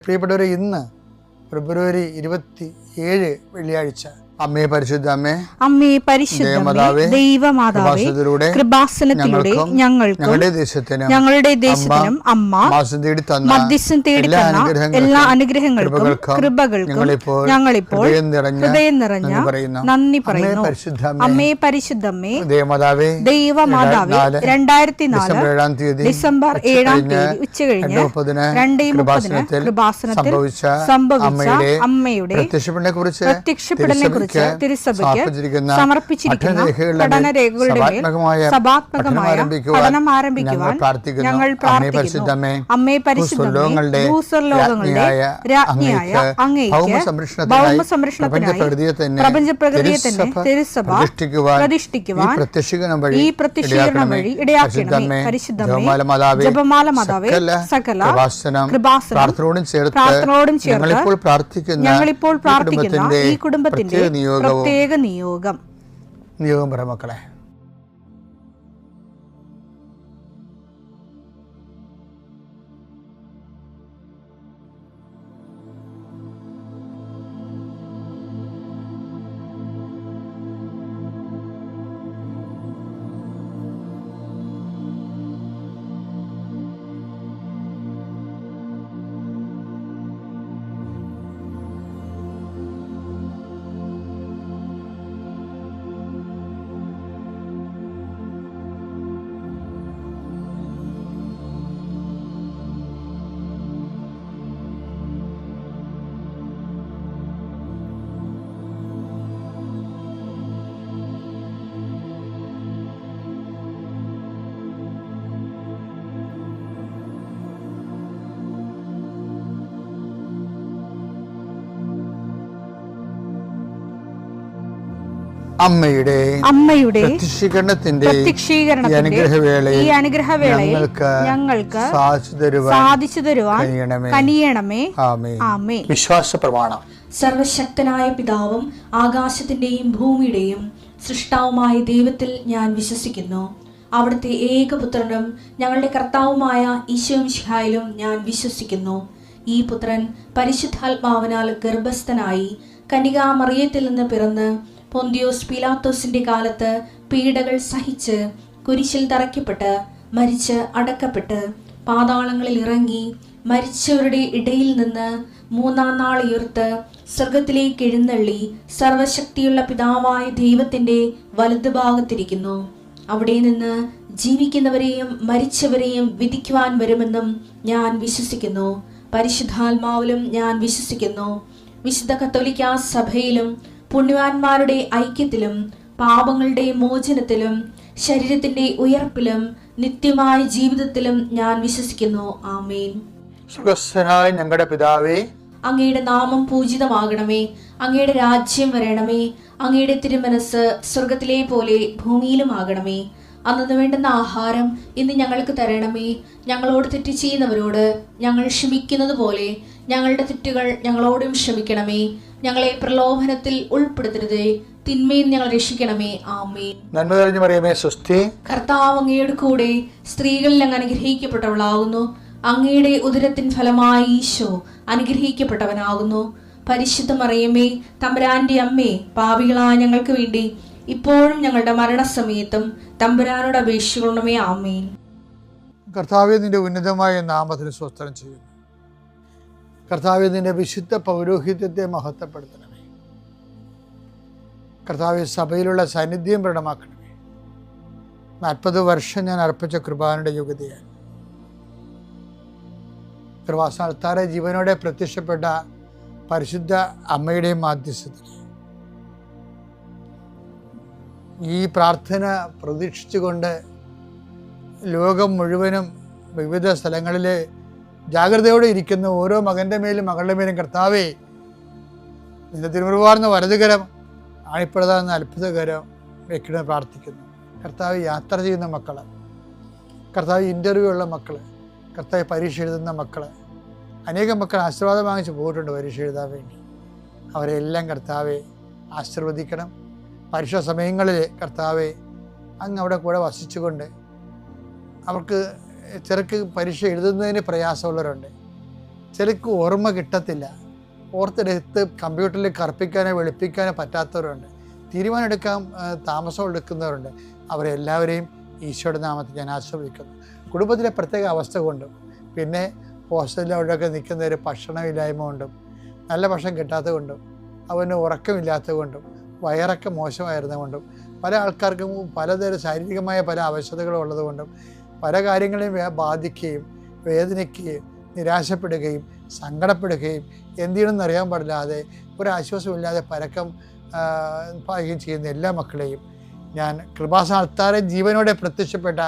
പ്രിയപ്പെട്ടവരെ, ഇന്ന് ഫെബ്രുവരി 27 വെള്ളിയാഴ്ച. അമ്മേ പരിശുദ്ധ അമ്മേ, അമ്മേ പരിശുദ്ധമേ, ദൈവമാതാവേ, കൃപാസനത്തിലൂടെ ഞങ്ങളുടെ ദേശത്തിനും അമ്മ മധ്യസ്ഥം തേടി തന്ന എല്ലാ അനുഗ്രഹങ്ങൾക്കും കൃപകൾക്കും ഞങ്ങളിപ്പോൾ ഹൃദയം നിറഞ്ഞ നന്ദി പറയുന്നു. അമ്മേ പരിശുദ്ധമേ, ദൈവമാതാവേ, 2004 ഡിസംബർ 7 ഉച്ചകഴിഞ്ഞ് 2:30 കൃപാസനത്തിൽ സംഭവിച്ച അമ്മയുടെ പ്രത്യക്ഷപ്പെടലിനെ കുറിച്ച് തിരുസഭയ്ക്ക് സമർപ്പിച്ചിരിക്കുന്ന പഠനരേഖകളുടെ മേൽ സഭാത്മകമായ പഠനം ആരംഭിക്കുവാൻ ഞങ്ങൾ പ്രാർത്ഥിക്കുന്നു. അമ്മേ പരിശുദ്ധമേ, ഭൂസ്വർലോകങ്ങളുടെ രാജ്ഞിയായ അങ്ങേയ്ക്ക് ഭൗമസംരക്ഷണത്തിനായി പ്രപഞ്ചപ്രകൃതിയെ തന്നെ തിരുസഭ പ്രതിഷ്ഠിക്കുവാൻ ഈ പ്രത്യക്ഷീകരണം വഴി ഇടയാക്കണമേ. പരിശുദ്ധമേ, ജപമാല മാതാവേ, സകല കൃപാസനം പ്രാർത്ഥനയോടും ചേർത്ത് ഞങ്ങളിപ്പോൾ പ്രാർത്ഥിക്കുന്ന ഈ കുടുംബത്തിന്റെ പ്രത്യേക നിയോഗം പറ മക്കളെ. അമ്മയുടെ പ്രത്യക്ഷീകരണത്തിന്റെ ഈ അനുഗ്രഹവേളയിൽ ഞങ്ങൾക്ക് സാധിച്ചു തരുവാൻ കനിയണമേ. ആമേൻ. വിശ്വാസ പ്രമാണം. സർവശക്തനായ പിതാവും ആകാശത്തിന്റെയും ഭൂമിയുടെയും സൃഷ്ടാവുമായ ദൈവത്തിൽ ഞാൻ വിശ്വസിക്കുന്നു. അവിടുത്തെ ഏകപുത്രനും ഞങ്ങളുടെ കർത്താവുമായ ഈശോമിശിഹായിലും ഞാൻ വിശ്വസിക്കുന്നു. ഈ പുത്രൻ പരിശുദ്ധാത്മാവിനാൽ ഗർഭസ്ഥനായി കന്യകാമറിയത്തിൽ നിന്ന് പിറന്ന് പൊന്തിയോസ് പീലാത്തോസിന്റെ കാലത്ത് പീഡകൾ സഹിച്ച് കുരിശിൽ തറയ്ക്കപ്പെട്ട് മരിച്ച് അടക്കപ്പെട്ട് പാതാളങ്ങളിൽ ഇറങ്ങി മരിച്ചവരുടെ ഇടയിൽ നിന്ന് 3-ാം നാൾ ഉയർത്ത് സ്വർഗത്തിലേക്ക് എഴുന്നള്ളി സർവശക്തിയുള്ള പിതാവായ ദൈവത്തിന്റെ വലതുഭാഗത്തിരിക്കുന്നു. അവിടെ നിന്ന് ജീവിക്കുന്നവരെയും മരിച്ചവരെയും വിധിക്കുവാൻ വരുമെന്നും ഞാൻ വിശ്വസിക്കുന്നു. പരിശുദ്ധാത്മാവിലും ഞാൻ വിശ്വസിക്കുന്നു. വിശുദ്ധ കത്തോലിക്കാ സഭയിലും പുണ്യവാന്മാരുടെ ഐക്യത്തിലും പാപങ്ങളുടെ മോചനത്തിലും ശരീരത്തിന്റെ ഉയർപ്പിലും നിത്യമായ ജീവിതത്തിലും ഞാൻ വിശ്വസിക്കുന്നു. ആമേൻ. സ്വർഗ്ഗസ്ഥനായ ഞങ്ങളുടെ പിതാവേ, അങ്ങയുടെ നാമം പൂജിതമാകണമേ. അങ്ങയുടെ രാജ്യം വരണമേ. അങ്ങയുടെ തിരുമനസ് സ്വർഗത്തിലെ പോലെ ഭൂമിയിലും ആകണമേ. അന്നു വേണ്ടുന്ന ആഹാരം ഇന്ന് ഞങ്ങൾക്ക് തരണമേ. ഞങ്ങളോട് തെറ്റ് ചെയ്യുന്നവരോട് ഞങ്ങൾ ക്ഷമിക്കുന്നത് പോലെ ഞങ്ങളുടെ തെറ്റുകൾ ഞങ്ങളോടും ക്ഷമിക്കണമേ. ഞങ്ങളെ പ്രലോഭനത്തിൽ ഉൾപ്പെടുത്തരുതേ, തിന്മയിൽ ഞങ്ങൾ രക്ഷിക്കണമേ. ആമേൻ. നന്മ നിറഞ്ഞ മറിയമേ, സ്വസ്തി. കർത്താവ് അങ്ങയുടെ കൂടെ സ്ത്രീകളിൽ അങ്ങ് അനുഗ്രഹിക്കപ്പെട്ടവളാകുന്നു. അങ്ങയുടെ ഉദരത്തിൻ ഫലമായി ഈശോ അനുഗ്രഹിക്കപ്പെട്ടവനാകുന്നു. പരിശുദ്ധ മറിയമേ, തമ്പുരാന്റെ അമ്മേ, പാപികളായ ഞങ്ങൾക്ക് വേണ്ടി ഇപ്പോഴും ഞങ്ങളുടെ മരണസമയത്തും തമ്പുരാനോട് അപേക്ഷിക്കണമേ. ആമേൻ. കർത്താവേ, നിന്റെ ഉന്നതമായ നാമത്തിന് സ്തോത്രം ചെയ്യുന്നു. കർത്താവേ, നിന്റെ വിശുദ്ധ പൗരോഹിത്യത്തെ മഹത്വപ്പെടുത്തണമേ. കർത്താവേ, സഭയിലുള്ള സാന്നിധ്യം പ്രകടമാക്കണമേ. 40 വർഷം ഞാൻ അർപ്പിച്ച കൃപാനയുടെ യോഗ്യതയാണ്. കൃപാസ്ഥാനത്താറെ ജീവനോടെ പ്രത്യക്ഷപ്പെട്ട പരിശുദ്ധ അമ്മയുടെയും മാധ്യസ്ഥത്തിൽ ഈ പ്രാർത്ഥന പ്രതീക്ഷിച്ചുകൊണ്ട് ലോകം മുഴുവനും വിവിധ സ്ഥലങ്ങളിലെ ജാഗ്രതയോടെ ഇരിക്കുന്ന ഓരോ മകൻ്റെ മേലും മകളുടെ മേലും കർത്താവേ, നിന്റെ തിരുമുറിവാർന്ന വലതുകരം ആണിപ്പെടുന്ന അത്ഭുതകരം വെക്കണമെന്ന് പ്രാർത്ഥിക്കുന്നു. കർത്താവ്, യാത്ര ചെയ്യുന്ന മക്കൾ, കർത്താവ് ഇൻ്റർവ്യൂ ഉള്ള മക്കൾ, കർത്താവ് പരീക്ഷ എഴുതുന്ന മക്കൾ, അനേകം മക്കൾ ആശീർവാദം വാങ്ങിച്ച് പോയിട്ടുണ്ട് പരീക്ഷ എഴുതാൻ വേണ്ടി. അവരെല്ലാം കർത്താവെ ആശീർവദിക്കണം. പരീക്ഷാ സമയങ്ങളിൽ കർത്താവെ അങ്ങ് അവിടെ കൂടെ വസിച്ചുകൊണ്ട് അവർക്ക് ചിലർക്ക് പരീക്ഷ എഴുതുന്നതിന് പ്രയാസമുള്ളവരുണ്ട്. ചിലർക്ക് ഓർമ്മ കിട്ടത്തില്ല. ഓർത്തെടുത്ത് കമ്പ്യൂട്ടറിൽ കറുപ്പിക്കാനോ വെളുപ്പിക്കാനോ പറ്റാത്തവരുണ്ട്. തീരുമാനം എടുക്കാൻ താമസം എടുക്കുന്നവരുണ്ട്. അവരെല്ലാവരെയും ഈശോയുടെ നാമത്തിൽ ഞാൻ ആശീർവദിക്കുന്നു. കുടുംബത്തിലെ പ്രത്യേക അവസ്ഥ കൊണ്ടും പിന്നെ ഹോസ്റ്റലിൽ അവിടെയൊക്കെ നിൽക്കുന്നവർ ഭക്ഷണമില്ലായ്മ കൊണ്ടും നല്ല ഭക്ഷണം കിട്ടാത്തത് കൊണ്ടും അവന് ഉറക്കമില്ലാത്തത് കൊണ്ടും വയറൊക്കെ മോശമായിരുന്നതുകൊണ്ടും പല ആൾക്കാർക്കും പലതരം ശാരീരികമായ പല അവശതകളും ഉള്ളതുകൊണ്ടും പല കാര്യങ്ങളെയും ബാധിക്കുകയും വേദനിക്കുകയും നിരാശപ്പെടുകയും സങ്കടപ്പെടുകയും എന്ത് ചെയ്യണമെന്ന് അറിയാൻ പാടില്ലാതെ ഒരാശ്വാസമില്ലാതെ പരക്കം പാകുകയും ചെയ്യുന്ന എല്ലാ മക്കളെയും ഞാൻ കൃപാസ്ഥാനത്താരെ ജീവനോടെ പ്രത്യക്ഷപ്പെട്ട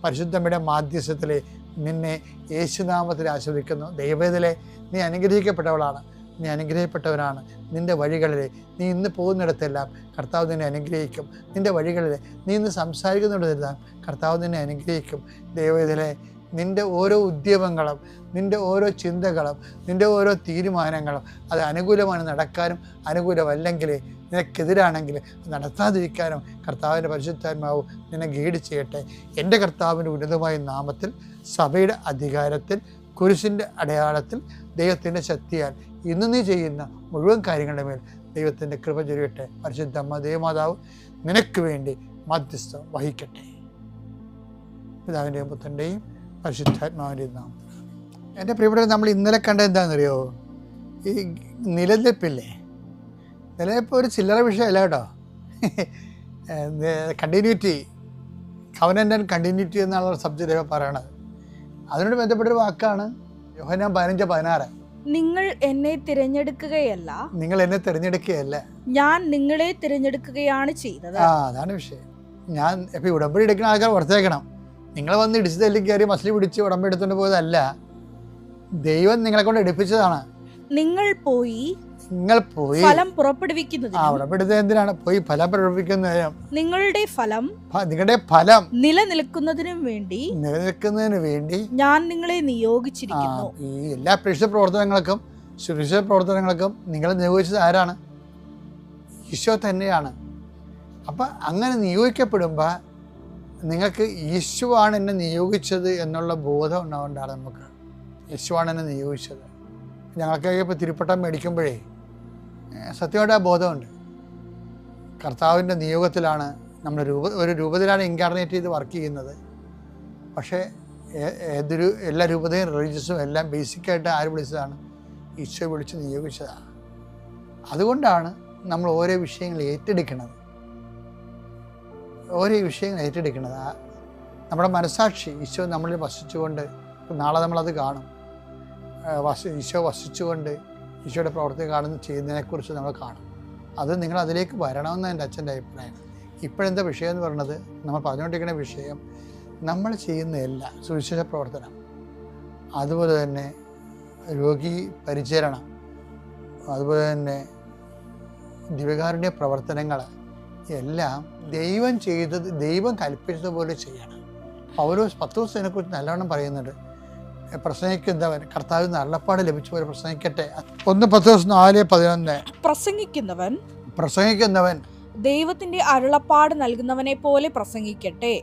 പരിശുദ്ധമ്മയുടെ മാധ്യസ്ഥത്തിൽ നിന്നെ യേശുനാമത്തിൽ ആശീർവദിക്കുന്നു. ദൈവവേദലെ നീ അനുഗ്രഹിക്കപ്പെട്ടവളാണ്, നീ അനുഗ്രഹിക്കപ്പെട്ടവനാണ്. നിൻ്റെ വഴികളിൽ നീ ഇന്ന് പോകുന്നിടത്തെല്ലാം കർത്താവ് നിന്നെ അനുഗ്രഹിക്കും. നിൻ്റെ വഴികളിൽ നീ ഇന്ന് സംസാരിക്കുന്നിടത്തെല്ലാം കർത്താവ് നിന്നെ അനുഗ്രഹിക്കും. ദൈവവേദലെ നിൻ്റെ ഓരോ ഉദ്യമങ്ങളും നിൻ്റെ ഓരോ ചിന്തകളും നിൻ്റെ ഓരോ തീരുമാനങ്ങളും അത് അനുകൂലമാണ് നടക്കാനും അനുകൂലമല്ലെങ്കിൽ നിനക്കെതിരാണെങ്കിൽ നടത്താതിരിക്കാനും കർത്താവിൻ്റെ പരിശുദ്ധാത്മാവ് നിന്നെ ഗൈഡ് ചെയ്യട്ടെ. എൻ്റെ കർത്താവിൻ്റെ ഉന്നതമായ നാമത്തിൽ സഭയുടെ അധികാരത്തിൽ കുരിശിൻ്റെ അടയാളത്തിൽ ദൈവത്തിൻ്റെ ശക്തിയാൽ ഇന്ന് നീ ചെയ്യുന്ന മുഴുവൻ കാര്യങ്ങളുടെ മേൽ ദൈവത്തിൻ്റെ കൃപ ചൊരിയട്ടെ. പരിശുദ്ധമ്മ ദേവമാതാവ് നിനക്ക് വേണ്ടി മധ്യസ്ഥം വഹിക്കട്ടെ. പിതാവിൻ്റെയും പുത്രൻ്റെയും പരിശുദ്ധാത്മാവിൻ്റെയും നാമത്തിൽ. എൻ്റെ പ്രിയപ്പെട്ടവർ, നമ്മൾ ഇന്നലെ കണ്ടത് എന്താണെന്നറിയോ? ഈ നിലനിൽപ്പില്ലേ, നിലനിൽപ്പ് ഒരു ചില്ലറ വിഷയമല്ല കേട്ടോ. കണ്ടിന്യൂറ്റി, കവനൻ്റ് ആൻഡ് കണ്ടിന്യൂറ്റി എന്നുള്ള സബ്ജക്റ്റ് പറയണത്. അതിനോട് ബന്ധപ്പെട്ടൊരു വാക്കാണ് യോഹന്നാൻ 15:16. നിങ്ങൾ എന്നെ തിരഞ്ഞെടുക്കുകയല്ല, നിങ്ങൾ എന്നെ തിരഞ്ഞെടുക്കുകയല്ല, ഞാൻ നിങ്ങളെ തിരഞ്ഞെടുക്കുകയാണ് ചെയ്തത്. അതാണ് വിഷയം. ഞാൻ ഇപ്പം ഉടമ്പടി എടുക്കുന്ന ആൾക്കാർ ഓർത്തേക്കണം, നിങ്ങൾ വന്ന് ഇടിച്ചു തല്ലി കയറി മസിലി പിടിച്ച് ഉടമ്പടി എടുത്തുകൊണ്ട് പോയതല്ല, ദൈവം നിങ്ങളെ കൊണ്ട് എടുപ്പിച്ചതാണ്. നിങ്ങൾ പോയി ഫലം പുറപ്പെടുവിക്കുന്നതിനും ഉടമ്പെടുത്തത് എന്തിനാണ്? പോയി ഫലം പുറപ്പെടുവിക്കുന്നതിനും നിങ്ങളുടെ ഫലം നിലനിൽക്കുന്നതിനും വേണ്ടി ഞാൻ നിങ്ങളെ നിയോഗിച്ചിരിക്കുന്നു. ഈ എല്ലാ പ്രേക്ഷിത പ്രവർത്തനങ്ങൾക്കും സുരക്ഷിത പ്രവർത്തനങ്ങൾക്കും നിങ്ങളെ നിയോഗിച്ചത് ആരാണ്? ഈശോ തന്നെയാണ്. അപ്പം അങ്ങനെ നിയോഗിക്കപ്പെടുമ്പോൾ നിങ്ങൾക്ക് ഈശോയാണ് എന്നെ നിയോഗിച്ചത് എന്നുള്ള ബോധം ഉണ്ടാവേണ്ടതാണ്. നമുക്ക് ഈശോയാണ് എന്നെ നിയോഗിച്ചത്. ഞങ്ങൾക്കൊക്കെ ഇപ്പോൾ തിരുപ്പട്ടം മേടിക്കുമ്പോഴേ സത്യമായിട്ട് ആ ബോധമുണ്ട്. കർത്താവിൻ്റെ നിയോഗത്തിലാണ് നമ്മൾ ഒരു രൂപത്തിലാണ് ഇൻകാർണേറ്റ് ചെയ്ത് വർക്ക് ചെയ്യുന്നത്. പക്ഷേ എല്ലാ രൂപതയും റിലീജിയസും എല്ലാം ബേസിക്കായിട്ട് ആര് വിളിച്ചതാണ്? ഈശോ വിളിച്ച് നിയോഗിച്ചതാണ്. അതുകൊണ്ടാണ് നമ്മൾ ഓരോ വിഷയങ്ങൾ ഏറ്റെടുക്കുന്നത്. നമ്മുടെ മനസാക്ഷി ഈശോ നമ്മളിൽ വസിച്ചുകൊണ്ട്, നാളെ നമ്മളത് കാണും, ഈശോ വസിച്ചുകൊണ്ട് ഈശോയുടെ പ്രവർത്തി ചെയ്യുന്നതിനെക്കുറിച്ച് നമ്മൾ കാണും. അത് നിങ്ങൾ അതിലേക്ക് വരണമെന്ന് എൻ്റെ അച്ഛൻ്റെ അഭിപ്രായം. ഇപ്പോഴെന്താ വിഷയം എന്ന് പറയുന്നത്? നമ്മൾ പറഞ്ഞുകൊണ്ടിരിക്കുന്ന വിഷയം നമ്മൾ ചെയ്യുന്ന എല്ലാ സുവിശേഷ പ്രവർത്തനം, അതുപോലെ തന്നെ രോഗി പരിചരണം, അതുപോലെ തന്നെ ദിവ്യകാരുണ്യ പ്രവർത്തനങ്ങൾ എല്ലാം ദൈവം കൽപ്പിച്ചതുപോലെ ചെയ്യണം. പൗലോസ് 10 ദിവസത്തിനെക്കുറിച്ച് നല്ലവണ്ണം പറയുന്നുണ്ട്. പ്രസംഗിക്കുന്നവൻ കർത്താവിന് അരുളപ്പാട് ലഭിച്ച പോലെ പ്രസംഗിക്കട്ടെ. 1 Petrus 4:11. പ്രസംഗിക്കുന്നവൻ ദൈവത്തിന്റെ അരുളപ്പാട് നൽകുന്നവനെ പോലെ പ്രസംഗിക്കട്ടെ.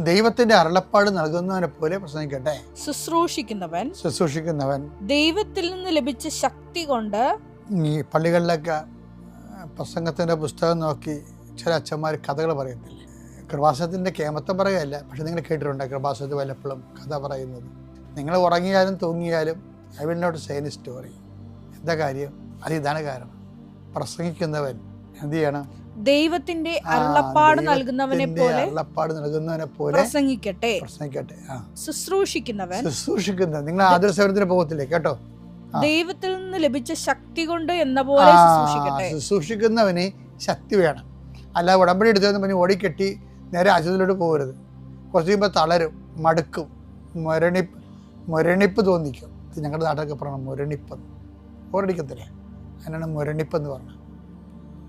ദൈവത്തിന്റെ അരുളപ്പാട് നൽകുന്നവനെ പോലെ പ്രസംഗിക്കട്ടെ. ശുശ്രൂഷിക്കുന്നവൻ ദൈവത്തിൽ നിന്ന് ലഭിച്ച ശക്തി കൊണ്ട്. ഈ പള്ളികളിലൊക്കെ പ്രസംഗത്തിന്റെ പുസ്തകം നോക്കി ചില അച്ഛന്മാർ കഥകൾ പറയത്തില്ലേ? കൃപാസനത്തിന്റെ കേമത്തം പറയുകയല്ല, പക്ഷെ നിങ്ങൾ കേട്ടിട്ടുണ്ട് കൃപാസനത്തിൽ വല്ലപ്പോഴും കഥ പറയുന്നത്. നിങ്ങൾ ഉറങ്ങിയാലും തൂങ്ങിയാലും I will not say any story. എന്താ കാര്യം? ഇതാണ് കാരണം. പ്രസംഗിക്കുന്നവൻ എന്ത് ചെയ്യണം? ദൈവത്തിന്റെ അരുളപ്പാട് നൽകുന്നവനെ പോലെ പ്രസംഗിക്കട്ടെ. ശുശ്രൂഷിക്കുന്നവൻ നിങ്ങൾ ആതുര സേവനത്തിന് പോകത്തില്ലേ കേട്ടോ? ദൈവത്തിൽ നിന്ന് ലഭിച്ച ശക്തി കൊണ്ട് എന്ന പോലെ ശുശ്രൂഷിക്കുന്നവന് ശക്തി വേണം. അല്ല ഉടമ്പടി എടുത്തതെന്ന് പറഞ്ഞ് ഓടിക്കെട്ടി നേരെ ആശുപത്രിയിലോട്ട് പോകരുത്. കുറച്ച് കഴിയുമ്പോൾ തളരും, മടുക്കും, മുരണിപ്പ് തോന്നിക്കും. ഞങ്ങളുടെ നാട്ടിലൊക്കെ പറയണം മുരണിപ്പ്. ഓരടിക്കത്തില്ലേ? അതിനാണ് മുരണിപ്പെന്ന് പറഞ്ഞത്.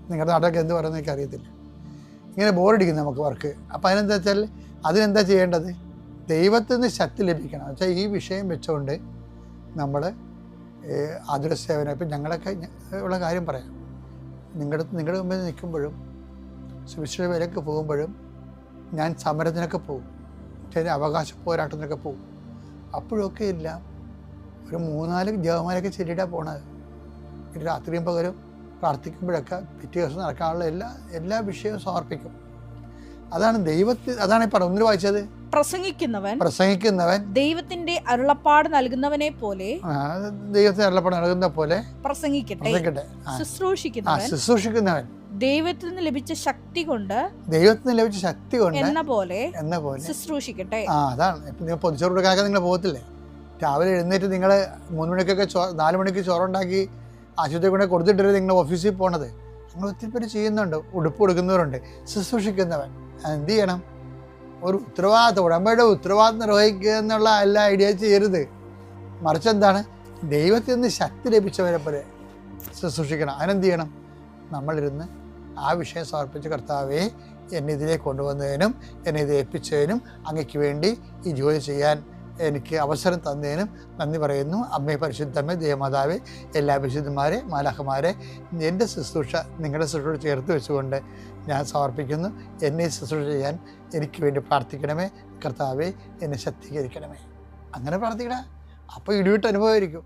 നിങ്ങളുടെ നാട്ടിലൊക്കെ എന്ത് പറയുന്നത് എനിക്ക് അറിയത്തില്ല. ഇങ്ങനെ ബോറടിക്കും നമുക്ക് വർക്ക്. അപ്പോൾ അതിനെന്താ വെച്ചാൽ അതിനെന്താ ചെയ്യേണ്ടത്? ദൈവത്തിൽ നിന്ന് ശക്തി ലഭിക്കണം. വെച്ചാൽ ഈ വിഷയം വെച്ചുകൊണ്ട് നമ്മൾ ആതുര സേവനം, ഇപ്പം ഞങ്ങളൊക്കെ ഉള്ള കാര്യം പറയാം. നിങ്ങളുടെ മുമ്പിൽ നിൽക്കുമ്പോഴും സുവിശേഷ വിലക്ക് പോകുമ്പോഴും ഞാൻ സമരത്തിനൊക്കെ പോകും, ചില അവകാശ പോരാട്ടത്തിനൊക്കെ പോകും. അപ്പോഴൊക്കെ ഇല്ല ഒരു 3-4 ജപമാലയൊക്കെ ചൊല്ലിയിട്ടാണ് പോണത്. ഒരു രാത്രിയും പകലും പ്രാർത്ഥിക്കുമ്പോഴൊക്കെ പിറ്റേ ദിവസം നടക്കാനുള്ള എല്ലാ വിഷയവും സമർപ്പിക്കും. അതാണ് അതാണ് ഈ പടം 1 വായിച്ചത്. പ്രസംഗിക്കുന്നവൻ ദൈവത്തിന്റെ അരുളപ്പാട് നൽകുന്നവനെ പോലെ ദൈവത്തിന് അരുളപ്പാട് നൽകുന്ന പോലെ പ്രസംഗിക്കട്ടെ. ശുശ്രൂഷിക്കുന്നവൻ ദൈവത്തിൽ നിന്ന് ലഭിച്ച ശക്തി കൊണ്ട് എന്ന പോലെ ശുശ്രൂഷിക്കട്ടെ. അതാണ്. ഇപ്പം നിങ്ങൾ പൊതിച്ചോറ് കൊടുക്കാതെ നിങ്ങൾ പോകത്തില്ലേ? രാവിലെ എഴുന്നേറ്റ് നിങ്ങൾ 3 മണിക്കൊക്കെ 4 മണിക്ക് ചോറുണ്ടാക്കി ആശുപത്രി കൊണ്ട് കൊടുത്തിട്ട് നിങ്ങൾ ഓഫീസിൽ പോണത്. നിങ്ങൾ ഒത്തിരി പേര് ചെയ്യുന്നുണ്ട്. ഉടുപ്പ് കൊടുക്കുന്നവരുണ്ട്. ശുശ്രൂഷിക്കുന്നവൻ എന്ത് ചെയ്യണം? ഒരു ഉത്തരവാദിത്വം, ഉടമ്പടിയുടെ ഉത്തരവാദിത്വം നിർവഹിക്കുക എന്നുള്ള എല്ലാ ഐഡിയ ചെയ്യരുത്. മറിച്ച് എന്താണ്? ദൈവത്തിൽ നിന്ന് ശക്തി ലഭിച്ചവരെ പോലെ ശുശ്രൂഷിക്കണം. അതിനെന്ത് ചെയ്യണം? നമ്മളിരുന്ന് ആ വിഷയം സമർപ്പിച്ച്, കർത്താവേ, എന്നെ ഇതിലേക്ക് കൊണ്ടുവന്നതിനും എന്നെ ഇത് ഏൽപ്പിച്ചതിനും അങ്ങയ്ക്ക് വേണ്ടി ഈ ജോലി ചെയ്യാൻ എനിക്ക് അവസരം തന്നതിനും നന്ദി പറയുന്നു. അമ്മേ, പരിശുദ്ധമ്മേ, ദേവമാതാവേ, എല്ലാ വിശുദ്ധന്മാരെ, മാലാഖമാരെ, എൻ്റെ ശുശ്രൂഷ നിങ്ങളുടെ ശുശ്രൂഷ ചേർത്ത് വെച്ചുകൊണ്ട് ഞാൻ സമർപ്പിക്കുന്നു. എന്നെ ശുശ്രൂഷ ചെയ്യാൻ എനിക്ക് വേണ്ടി പ്രാർത്ഥിക്കണമേ. കർത്താവേ, എന്നെ ശക്തീകരിക്കണമേ. അങ്ങനെ പ്രാർത്ഥിക്കണേ. അപ്പോൾ ഇടിവിട്ട് അനുഭവമായിരിക്കും.